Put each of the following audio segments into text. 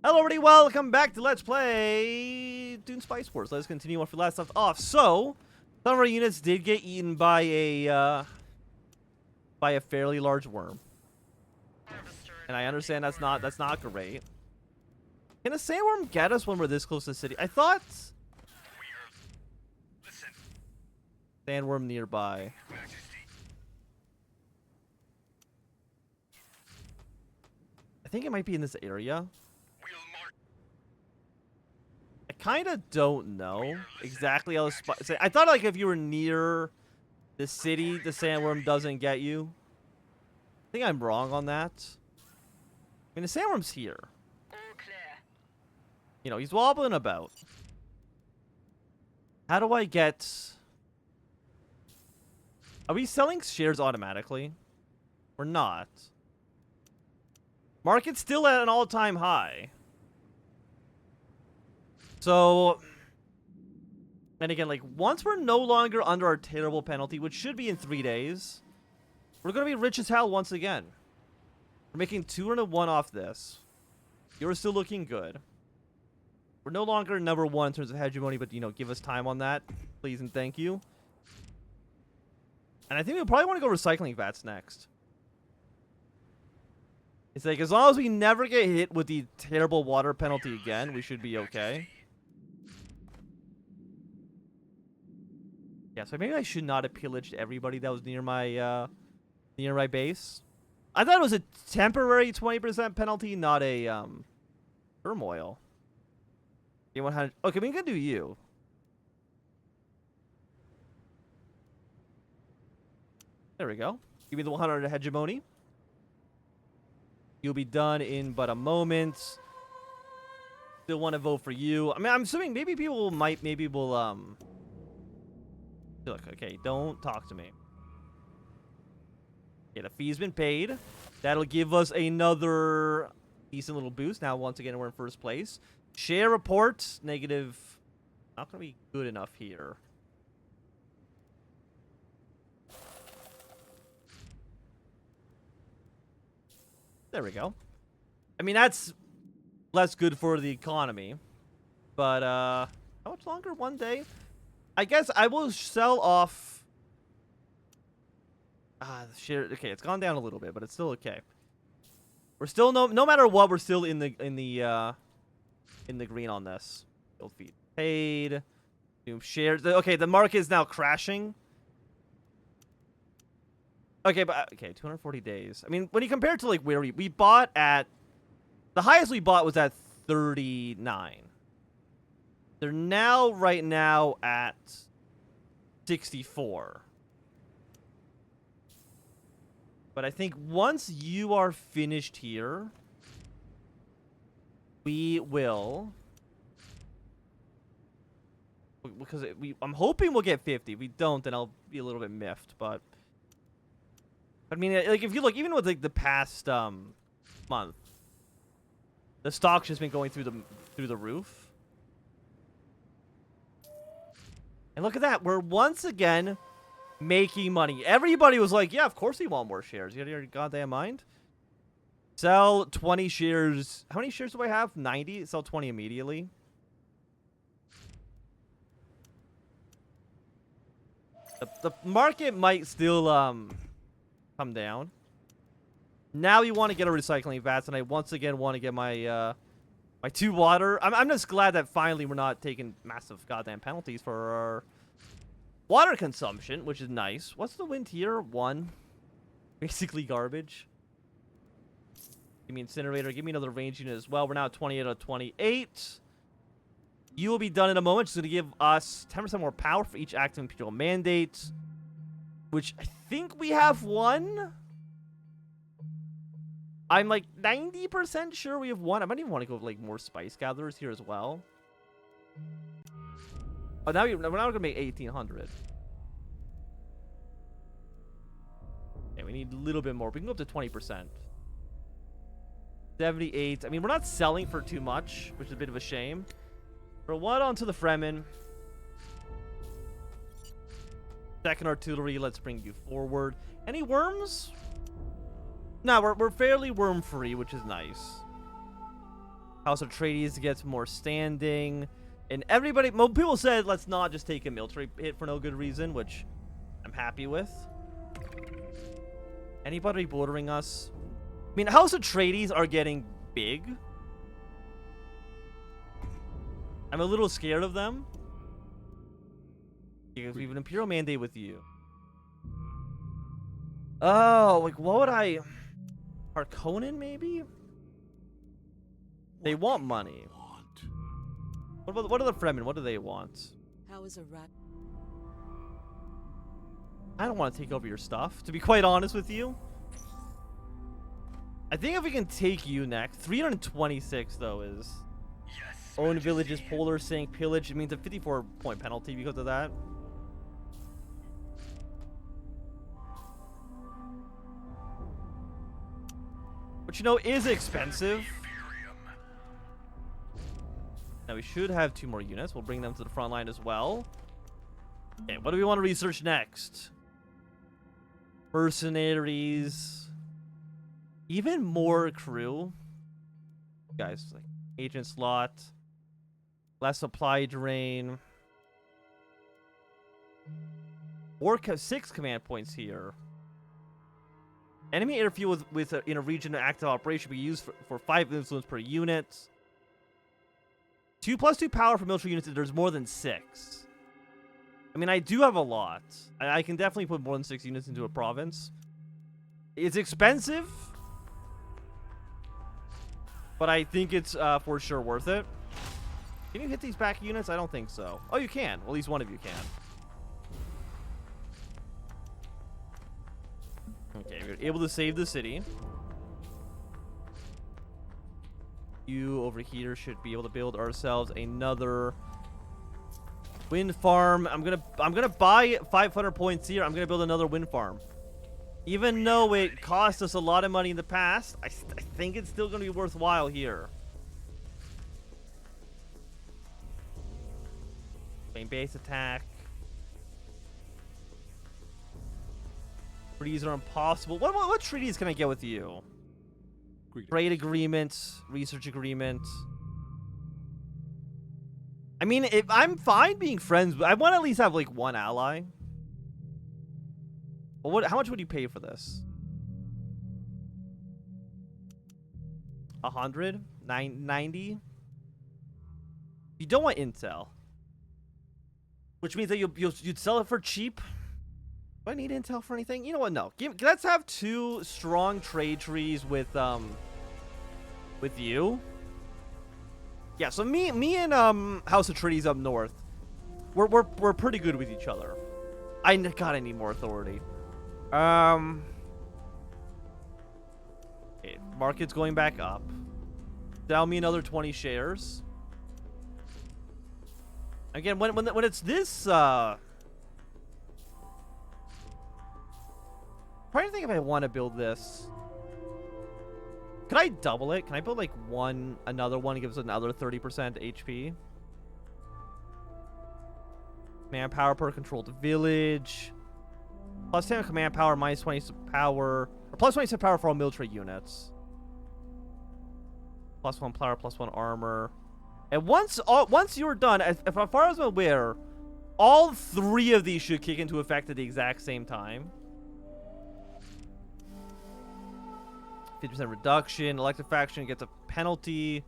Hello everybody, welcome back to Let's Play Dune Spice Wars. Let's continue off we last left off. So, some of our units did get eaten by a fairly large worm. And I understand that's not great. Can a sandworm get us when we're this close to the city? I thought sandworm nearby. I think it might be in this area. I kind of don't know exactly how the I thought like if you were near the city, the sandworm doesn't get you. I think I'm wrong on that. I mean, the sandworm's here. You know, he's wobbling about. How do I get... Are we selling shares automatically? We're not. Market's still at an all-time high. So... And again, like, once we're no longer under our terrible penalty, which should be in 3 days, we're going to be rich as hell once again. We're making 201 off this. You're still looking good. We're no longer number one in terms of hegemony, but, you know, give us time on that. Please and thank you. And I think we'll probably want to go recycling vats next. It's like, as long as we never get hit with the terrible water penalty again, we should be okay. Yeah, so maybe I should not have pillaged everybody that was near my base. I thought it was a temporary 20% penalty, not a turmoil. Okay, 100. Okay, we can do you. There we go. Give me the 100 hegemony. You'll be done in but a moment. Still want to vote for you. I mean, I'm assuming maybe people might, look, okay, don't talk to me. Yeah, the fee's been paid. That'll give us another decent little boost. Now, once again, we're in first place. Share report, negative. Not going to be good enough here. There we go. I mean, that's less good for the economy. But, how much longer? 1 day? I guess I will sell off... share. Okay, it's gone down a little bit, but it's still okay. We're still no matter what, we're still in the green on this. Build feed paid. Shares. Okay, the market is now crashing. Okay, but okay, 240 days. I mean, when you compare it to like where we bought at, the highest we bought was at 39. They're now right now at 64. But I think once you are finished here, we will, because I'm hoping we'll get 50. If we don't, then I'll be a little bit miffed. But I mean, like if you look, even with like the past month, the stock's just been going through the roof. And look at that, we're once again making money. Everybody was like, yeah, of course we want more shares. You out of your goddamn mind? Sell 20 shares. How many shares do I have? 90? Sell 20 immediately. The market might still come down. Now you want to get a recycling vats, and I once again want to get my my 2 water. I'm just glad that finally we're not taking massive goddamn penalties for our water consumption, which is nice. What's the wind here? 1. Basically garbage. Give me incinerator. Give me another range unit as well. We're now at 28 out of 28. You will be done in a moment. It's going to give us 10% more power for each active imperial mandate, which I think we have 1. I'm like 90% sure we have 1. I might even want to go with like more spice gatherers here as well. Oh, now we're not gonna make 1,800. Okay, we need a little bit more. We can go up to 20%. 78. I mean, we're not selling for too much, which is a bit of a shame. We're 1 onto the Fremen. Second artillery. Let's bring you forward. Any worms? No, we're fairly worm free, which is nice. House Atreides gets more standing. And everybody, people said, let's not just take a military hit for no good reason, which I'm happy with. Anybody bordering us? I mean, House Atreides are getting big. I'm a little scared of them. Because we have an Imperial mandate with you. Oh, like, what would I... Harkonnen, maybe? They want money. What are the Fremen? What do they want? How is a rat? I don't want to take over your stuff, to be quite honest with you. I think if we can take you next. 326, though, is... Yes, own villages, polar sink, pillage. It means a 54-point penalty because of that. Which, you know, is expensive. Now, we should have 2 more units. We'll bring them to the front line as well. Okay, what do we want to research next? Mercenaries. Even more crew. Guys, like, agent slot. Less supply drain. 6 command points here. Enemy airfield in a region of active operation will be used for 5 influence per unit. 2+2 power for military units. There's more than 6. I mean, I do have a lot. I can definitely put more than 6 units into a province. It's expensive, but I think it's for sure worth it. Can you hit these back units? I don't think so. Oh, you can. Well, at least one of you can. Okay, we're able to save the city. You over here should be able to build ourselves another wind farm. I'm gonna buy 500 points here. I'm gonna build another wind farm. Even though it cost us a lot of money in the past, I think it's still gonna be worthwhile here. Main base attack. Treaties are impossible. What treaties can I get with you? Trade agreements, research agreements. I mean, if I'm fine being friends, but I want to at least have like 1 ally. Well, how much would you pay for this? 100? 90? You don't want intel, which means that you'd sell it for cheap. Do I need intel for anything? You know what? No. Let's have 2 strong trade trees with you. Yeah. So me and House Atreides up north, we're pretty good with each other. I need more authority. Okay, market's going back up. Sell me another 20 shares. Again, when it's this trying to think if I want to build this. Could I double it? Can I build like another one, gives us another 30% HP? Manpower per controlled village. Plus 10 command power, minus 20 power, or plus 20 power for all military units. Plus 1 power, plus 1 armor. And once you're done, as far as I'm aware, all 3 of these should kick into effect at the exact same time. 50% reduction. Elected faction gets a penalty.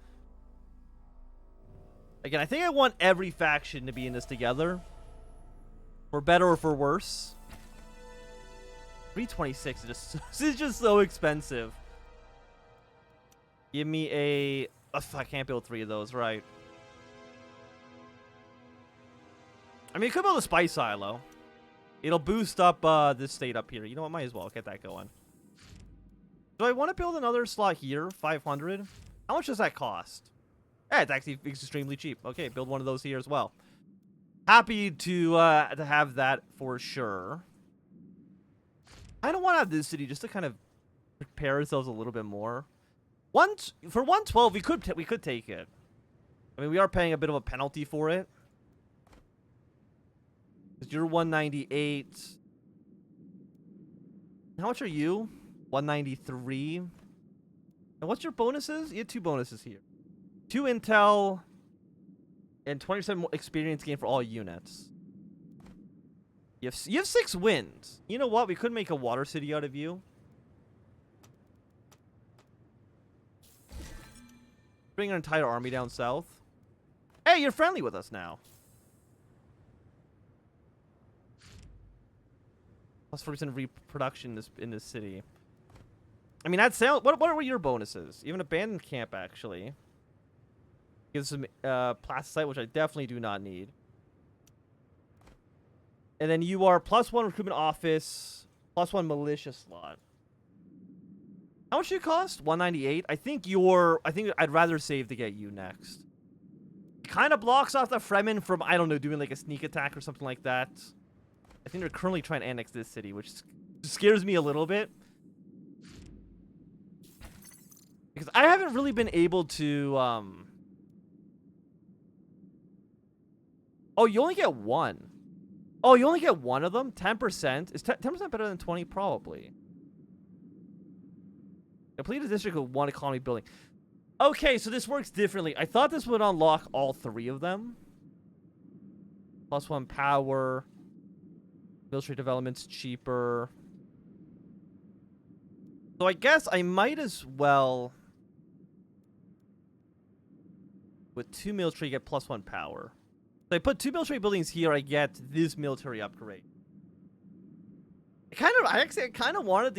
Again, I think I want every faction to be in this together. For better or for worse. 326 is just so expensive. Give me a... Oh, I can't build 3 of those, right? I mean, I could build a spice silo. It'll boost up this state up here. You know what? Might as well get that going. Do I want to build another slot here? 500? How much does that cost? Yeah, it's actually extremely cheap. Okay, build one of those here as well. Happy to have that for sure. I don't want to have this city just to kind of prepare ourselves a little bit more. For 112, we could take it. I mean, we are paying a bit of a penalty for it. Because you're 198. How much are you? 193. And what's your bonuses? You had 2 bonuses here. 2 intel and 20% more experience gain for all units. You have 6 wins. You know what? We could make a water city out of you. Bring our entire army down south. Hey, you're friendly with us now. Plus 4% reproduction in this city. I mean, that sounds. What are your bonuses? Even abandoned camp actually gives some plasticite, which I definitely do not need. And then you are +1 recruitment office, +1 militia slot. How much do you cost? 198. I think I'd rather save to get you next. Kind of blocks off the Fremen from, I don't know, doing like a sneak attack or something like that. I think they're currently trying to annex this city, which scares me a little bit. Because I haven't really been able to, Oh, you only get 1. Oh, you only get 1 of them? 10%? Is 10% better than 20? Probably. Complete a district with 1 economy building. Okay, so this works differently. I thought this would unlock all 3 of them. +1 power. Military development's cheaper. So I guess I might as well, with 2 military, get +1 power. So I put 2 military buildings here, I get this military upgrade. I kind of wanted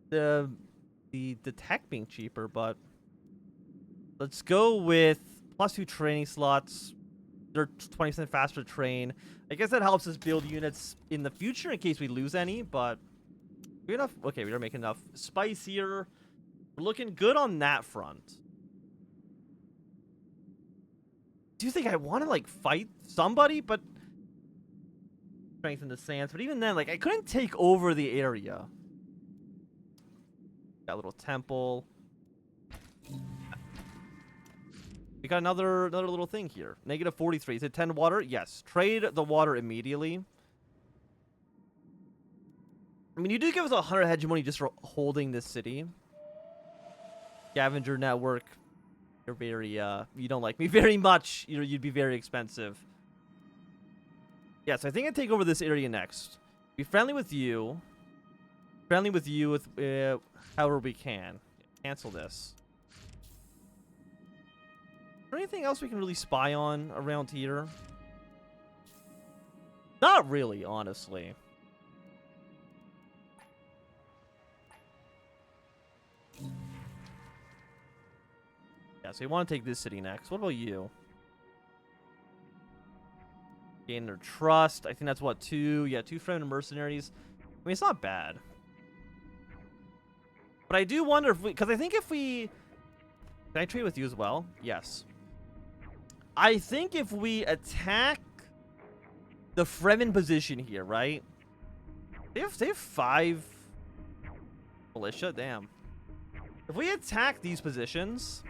the tech being cheaper, but let's go with +2 training slots. They're 20% faster to train. I guess that helps us build units in the future in case we lose any, but we enough. Okay, we are making enough spice here. We're looking good on that front. Do you think I want to like fight somebody? But strengthen the sands. But even then, like I couldn't take over the area. Got a little temple. We got another little thing here. -43. Is it 10 water? Yes. Trade the water immediately. I mean, you do give us 100 hegemony just for holding this city. Scavenger network. You're very, you don't like me very much. You'd be very expensive. Yes, I think I'd take over this area next. Be friendly with you. Friendly with you with, however we can. Cancel this. Is there anything else we can really spy on around here? Not really, honestly. Yeah, so you want to take this city next. What about you? Gain their trust. I think that's what, 2? Yeah, 2 Fremen mercenaries. I mean, it's not bad. But I do wonder if we... Because I think if we... Can I trade with you as well? Yes. I think if we attack the Fremen position here, right? They have 5 militia. Damn. If we attack these positions...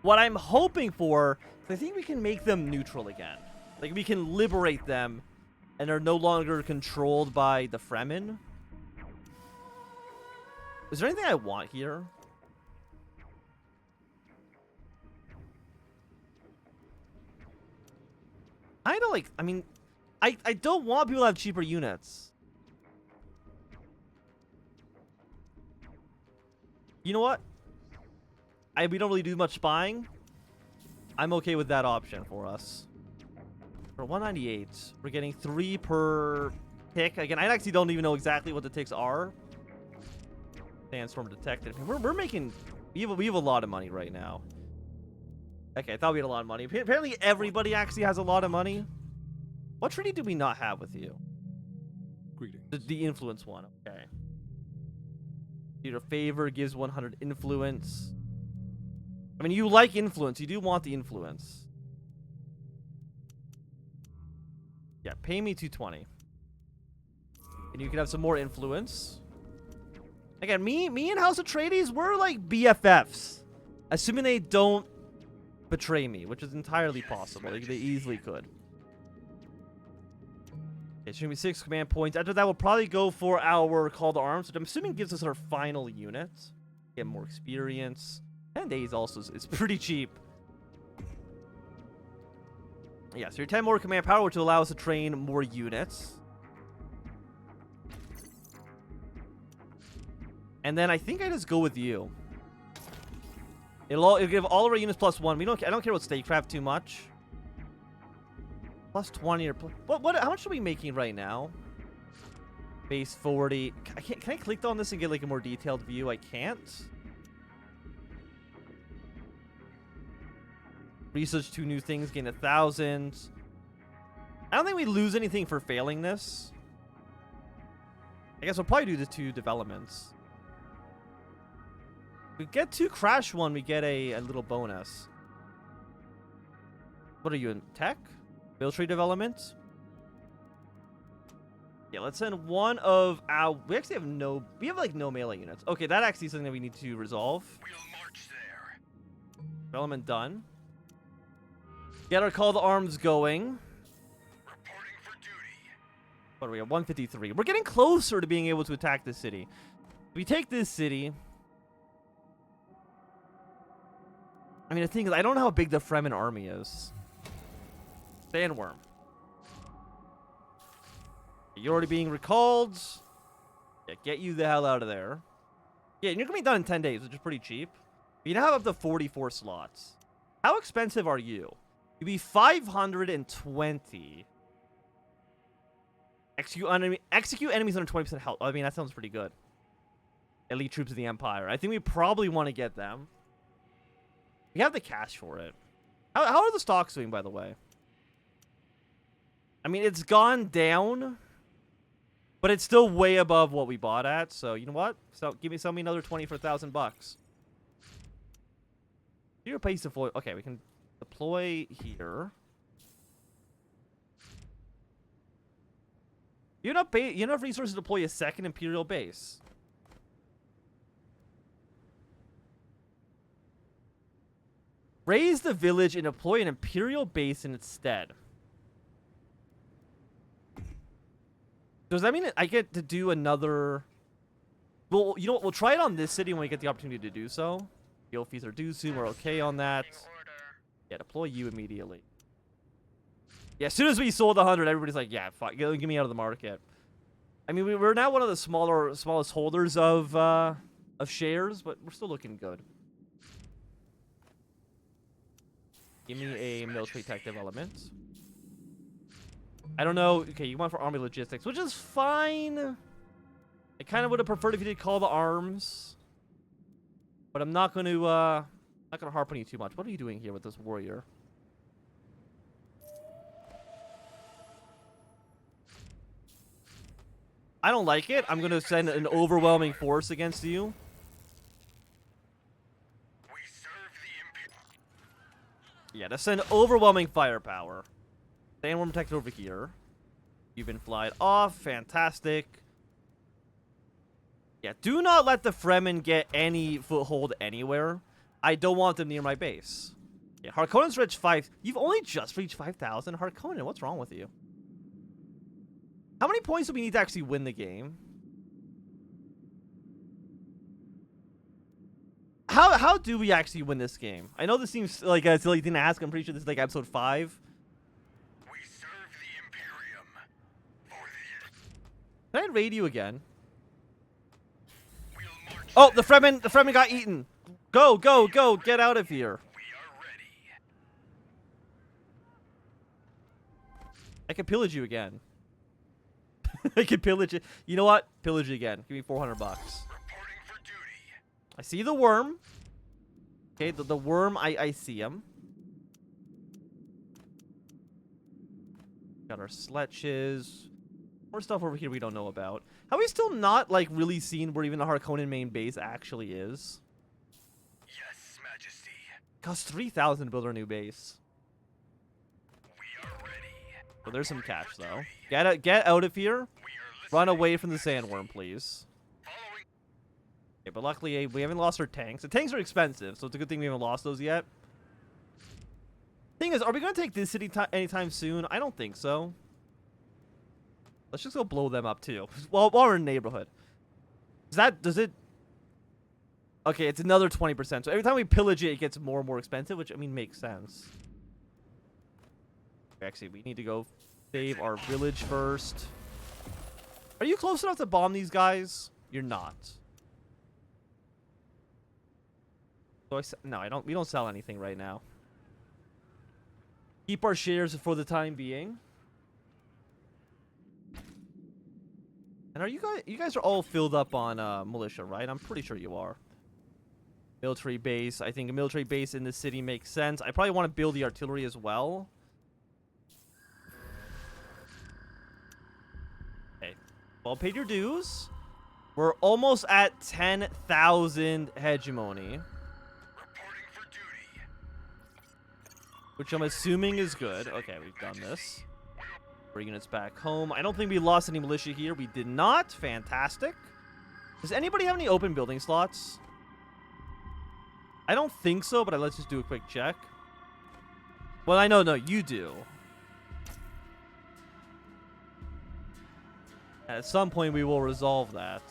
What I'm hoping for, I think we can make them neutral again. Like, we can liberate them, and they're no longer controlled by the Fremen. Is there anything I want here? I don't like, I mean, I don't want people to have cheaper units. You know what? We don't really do much spying. I'm okay with that option for us. For 198, we're getting 3 per tick. Again, I actually don't even know exactly what the ticks are. Sandstorm detected. We're making... We have a lot of money right now. Okay, I thought we had a lot of money. Apparently everybody actually has a lot of money. What treaty do we not have with you? Greetings. The influence one. Okay. Your favor gives 100 influence. I mean, you like influence. You do want the influence. Yeah, pay me 220. And you can have some more influence. Again, me and House Atreides, we're like BFFs. Assuming they don't betray me, which is entirely possible. They easily could. Okay, should be 6 command points. After that, we'll probably go for our call to arms, which I'm assuming gives us our final unit. Get more experience. 10 days also is pretty cheap. Yeah, so your 10 more command power, which will allow us to train more units. And then I think I just go with you. It'll give all of our units +1. I don't care about statecraft too much. +20 or how much are we making right now? Base 40. Can I click on this and get like a more detailed view? I can't. Research 2 new things, gain 1,000. I don't think we lose anything for failing this. I guess we'll probably do the 2 developments. We get 2 crash 1, we get a little bonus. What are you in tech? Military development? Yeah, let's send one of our... We actually have no... We have like no melee units. Okay, that actually is something that we need to resolve. We'll march there. Development done. Get our call to arms going. Reporting for duty. What are we at? 153. We're getting closer to being able to attack this city. If we take this city... I mean, the thing is, I don't know how big the Fremen army is. Sandworm. You're already being recalled. Yeah, get you the hell out of there. Yeah, and you're going to be done in 10 days, which is pretty cheap. You now have up to 44 slots. How expensive are you? You'd be 520. Execute enemies under 20% health. I mean, that sounds pretty good. Elite troops of the Empire. I think we probably want to get them. We have the cash for it. How are the stocks doing, by the way? I mean, it's gone down, but it's still way above what we bought at. So, you know what? So, sell me another 20 for $1,000. Your place deploy. Okay, we can deploy here. You have enough resources to deploy a second Imperial base. Raise the village and deploy an Imperial base in its stead. Does that mean I get to do another... Well, you know what? We'll try it on this city when we get the opportunity to do so. Guild fees are due soon. We're okay on that. Yeah, deploy you immediately. Yeah, as soon as we sold 100, everybody's like, yeah, fuck, get me out of the market. I mean, we're now one of the smallest holders of shares, but we're still looking good. Give me a military tech development. I don't know. Okay, you want for army logistics, which is fine. I kind of would have preferred if you did call the arms, but I'm not going to harp on you too much. What are you doing here with this warrior? I don't like it. I'm going to send an overwhelming force against you. Yeah, to send overwhelming firepower. Sandworm protected over here. You've been flied off. Fantastic. Yeah, do not let the Fremen get any foothold anywhere. I don't want them near my base. Yeah, Harkonnen's reached 5. You've only just reached 5,000. Harkonnen, what's wrong with you? How many points do we need to actually win the game? How do we actually win this game? I know this seems like a silly thing to ask. I'm pretty sure this is like episode 5. We serve the Imperium. Can I raid you again? We'll march Oh, the Fremen got eaten. Go, go, go. Get out of here. We are ready. I can pillage you again. I can pillage it. You know what? Pillage you again. Give me $400. Reporting for duty. I see the worm. Okay, the worm, I see him. Got our sledges. More stuff over here we don't know about. Have we still not, like, really seen where even the Harkonnen main base actually is? Yes, Majesty. Costs 3,000 to build our new base. We are ready. So there's some cash, though. Get out of here. Run away from the sandworm, please. Following. Okay, but luckily we haven't lost our tanks. The tanks are expensive, so it's a good thing we haven't lost those yet. Thing is, are we going to take this city anytime soon? I don't think so. Let's just go blow them up, too. While we're in the neighborhood. Does it... Okay, it's another 20%. So every time we pillage it, it gets more and more expensive, which, I mean, makes sense. Actually, we need to go save our village first. Are you close enough to bomb these guys? You're not. So no, I don't. We don't sell anything right now. Keep our shares for the time being. And are you guys? You guys are all filled up on militia, right? I'm pretty sure you are. Military base. I think a military base in the city makes sense. I probably want to build the artillery as well. Okay. Well, paid your dues. We're almost at 10,000 hegemony. Reporting for duty. Which I'm assuming is good. Okay, we've done this. Bring units back home. I don't think we lost any militia here. We did not. Fantastic. Does anybody have any open building slots? I don't think so, but let's just do a quick check. Well, I know, no, you do. At some point, we will resolve that.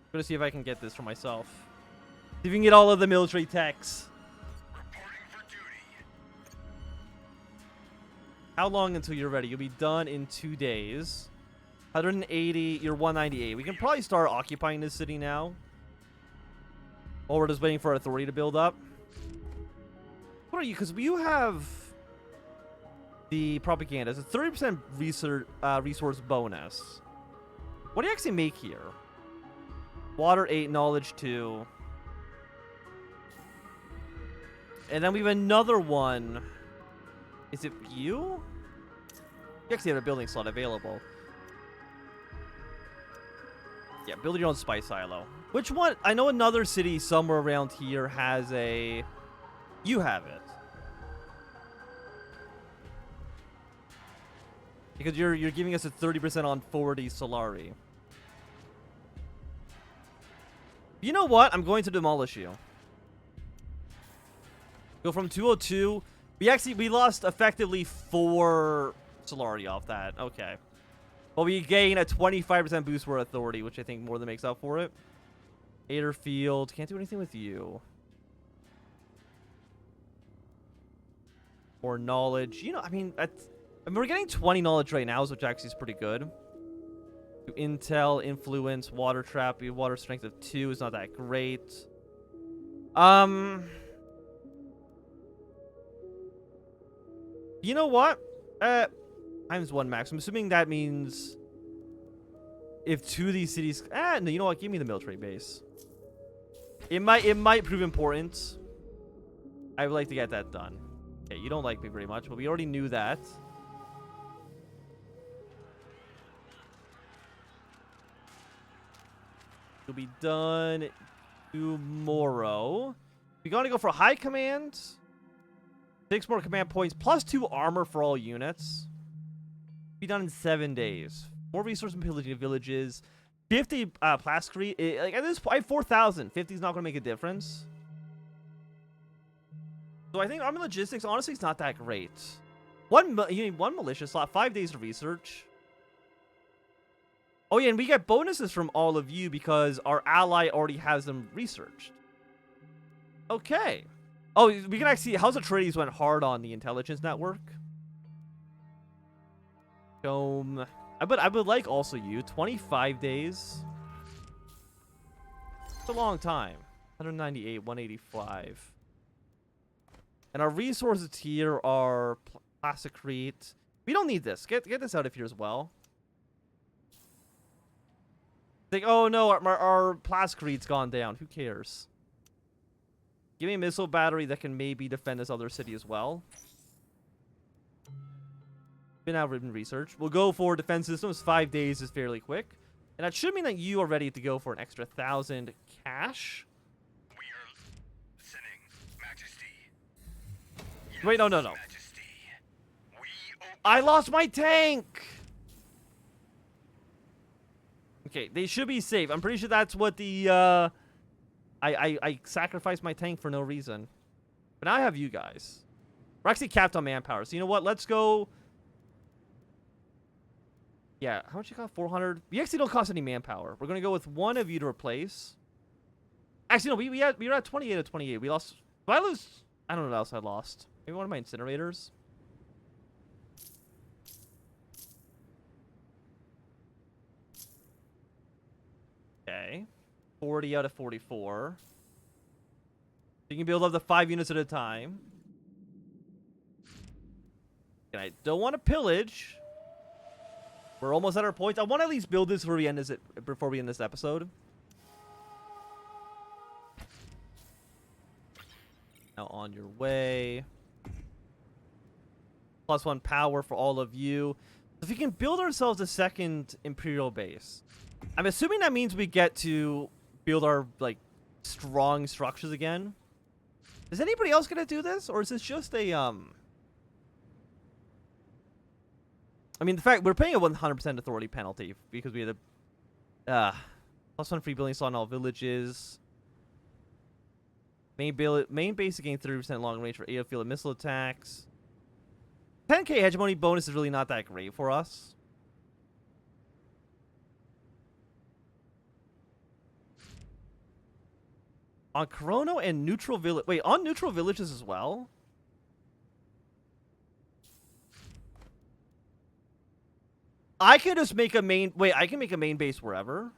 I'm gonna see if I can get this for myself. See if we can get all of the military techs. Reporting for duty. How long until you're ready? You'll be done in 2 days. 180, you're 198. We can probably start occupying this city now. While we're just waiting for authority to build up. What are you? Because you have the propaganda. It's a 30% resource bonus. What do you actually make here? Water 8, knowledge 2. And then we have another one. Is it you? You actually have a building slot available. Yeah, build your own spy silo. Which one? I know another city somewhere around here has a... You have it. Because you're giving us a 30% on 40 Solari. You know what? I'm going to demolish you. Go from 202. We lost effectively 4 Solari off that. Okay. But we gain a 25% boost for authority, which I think more than makes up for it. Aderfield. Can't do anything with you. More knowledge. You know, I mean, we're getting 20 knowledge right now, which actually is pretty good. Intel, influence, water trap. We have water strength of 2. It's not that great. You know what? Times 1 max. I'm assuming that means if 2 of these cities... no, you know what? Give me the military base. It might prove important. I would like to get that done. Okay, you don't like me very much, but we already knew that. It'll be done tomorrow. We're going to go for high command. 6 more command points, plus 2 armor for all units. Be done in 7 days. More resource and pillaging of villages. 50 plasticry. Like at this point, I have 4,000. 50 is not going to make a difference. So I think army logistics, honestly, is not that great. You need 1 militia slot, 5 days to research. Oh yeah, and we get bonuses from all of you because our ally already has them researched. Okay. Oh, we can actually... House Atreides went hard on the intelligence network. I would like also you. 25 days. It's a long time. 198, 185. And our resources here are plasticrete. We don't need this. Get this out of here as well. Think, oh no, our plasticrete's gone down. Who cares? Give me a missile battery that can maybe defend this other city as well. Been out written research. We'll go for defense systems. 5 days is fairly quick. And that should mean that you are ready to go for an extra 1,000 cash. We are listening, Majesty. Yes, Wait, no. Majesty. I lost my tank! Okay, they should be safe. I'm pretty sure that's what the, I sacrificed my tank for no reason. But now I have you guys. We're actually capped on manpower. So you know what? Let's go Yeah, how much you got? 400. We actually don't cost any manpower. We're gonna go with one of you to replace. Actually, no, we were at 28 of 28. We lost. Did I lose? I don't know what else I lost. Maybe one of my incinerators. Okay. 40 out of 44. You can build up to 5 units at a time. And I don't want to pillage. We're almost at our point. I want to at least build this before we end this episode. Now on your way. +1 power for all of you. If we can build ourselves a second Imperial base. I'm assuming that means we get to build our, like, strong structures again. Is anybody else going to do this? Or is this just a, I mean, the fact we're paying a 100% authority penalty because we had a +1 free building slot in all villages. Main base to gain 30% long range for AO field and missile attacks. 10k hegemony bonus is really not that great for us. On Chrono and neutral village. Wait, on neutral villages as well? I can just make a main... Wait, I can make a main base wherever?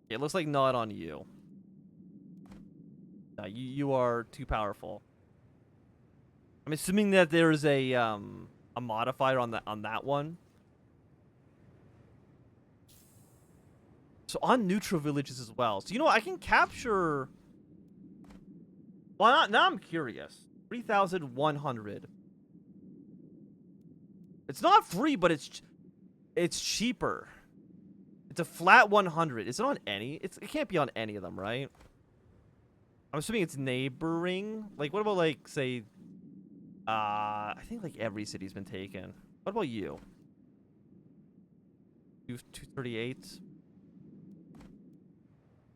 It looks like not on you. You are too powerful. I'm assuming that there's a modifier on that one. So on neutral villages as well. So, you know what? I can capture... Well, now I'm curious. 3,100. It's not free, but it's cheaper. It's a flat 100. Is it on any? It can't be on any of them, right? I'm assuming it's neighboring. Like, what about, like, say... I think, like, every city's been taken. What about you? 238.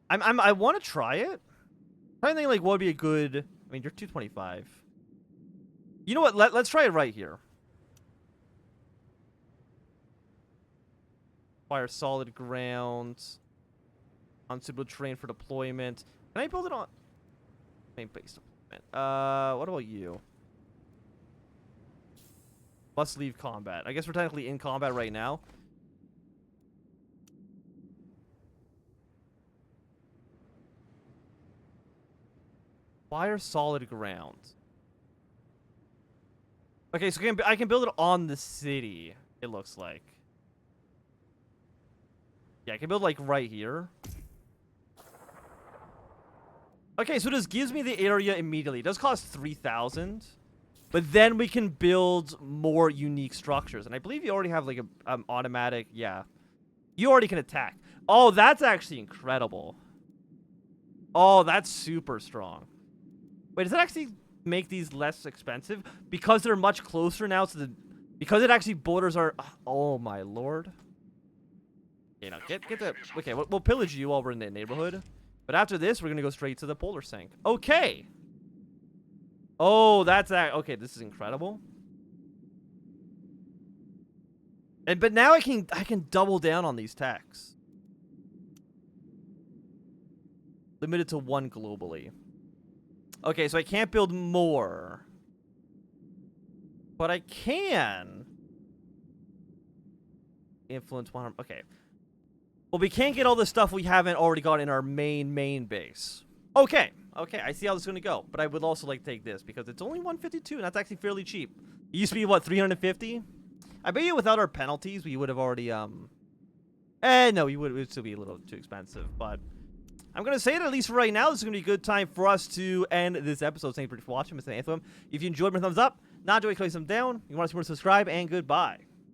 I want to try it. I'm trying to think, like, what would be a good... I mean, you're 225. You know what? Let's try it right here. Fire solid ground. Unsuitable terrain for deployment. Can I build it on... Main base deployment. What about you? Must leave combat. I guess we're technically in combat right now. Fire solid ground. Okay, so I can build it on the city, it looks like. Yeah, I can build, like, right here. Okay, so this gives me the area immediately. It does cost 3,000. But then we can build more unique structures. And I believe you already have, like, a automatic... Yeah. You already can attack. Oh, that's actually incredible. Oh, that's super strong. Wait, does that actually make these less expensive? Because they're much closer now to the... Because it actually borders our... Oh, my lord. Okay, now, get the... Okay, we'll pillage you while we're in the neighborhood. But after this, we're going to go straight to the polar sink. Okay. Oh, that's that. Okay, this is incredible. But now I can double down on these techs. Limited to 1 globally. Okay, so I can't build more. But I can influence 100. Okay. Well, we can't get all the stuff we haven't already got in our main base. Okay. Okay, I see how this is going to go. But I would also like to take this because it's only 152, and that's actually fairly cheap. It used to be, what, 350? I bet you without our penalties, we would have already, no, it would still be a little too expensive. But I'm going to say it at least for right now. This is going to be a good time for us to end this episode. Thank you for watching, Mr. Anthnwam. If you enjoyed, thumbs up. Not enjoyed, click some down. If you want to see more, subscribe, and goodbye.